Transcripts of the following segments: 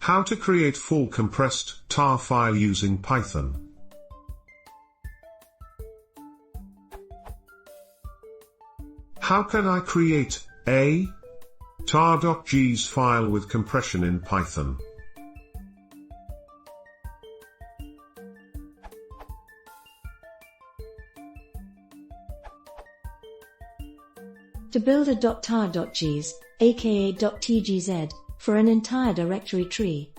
How to create full compressed tar file using Python. How can I create a tar.gs file with compression in Python? To build a .tar.gs, aka .tgz, for an entire directory tree.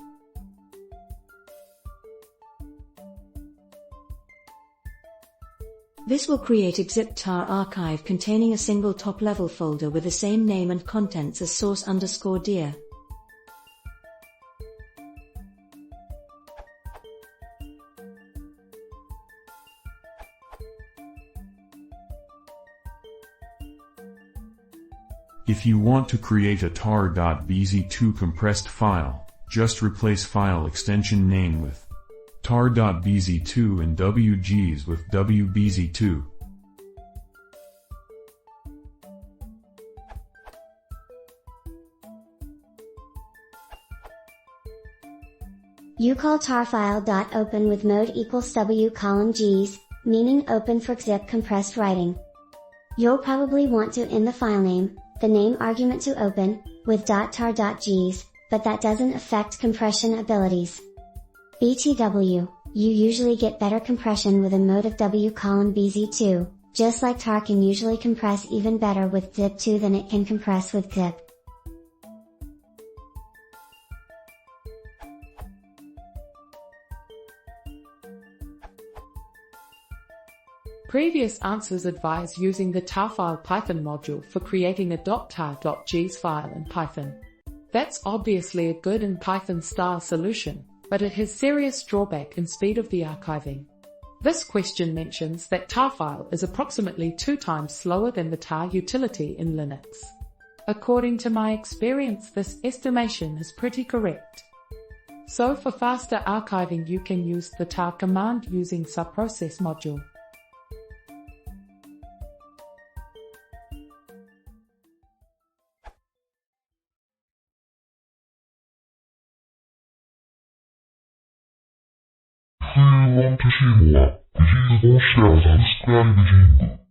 This will create a zip tar archive containing a single top-level folder with the same name and contents as source_dir. If you want to create a tar.bz2 compressed file, just replace file extension name with tar.bz2 and wgs with wbz2. You call tarfile.open with mode equals w:\gs, meaning open for zip compressed writing. You'll probably want to end the file name, the name argument to open, with .tar.gs, but that doesn't affect compression abilities. BTW, you usually get better compression with a mode of w:\bz2, just like tar can usually compress even better with zip2 than it can compress with zip. Previous answers advise using the tarfile Python module for creating a .tar.gs file in Python. That's obviously a good in Python style solution, but it has serious drawback in speed of the archiving. This question mentions that tarfile is approximately 2 times slower than the tar utility in Linux. According to my experience, this estimation is pretty correct. So for faster archiving you can use the tar command using subprocess module.希望这是我不是东西啊，咱们是这样的进步。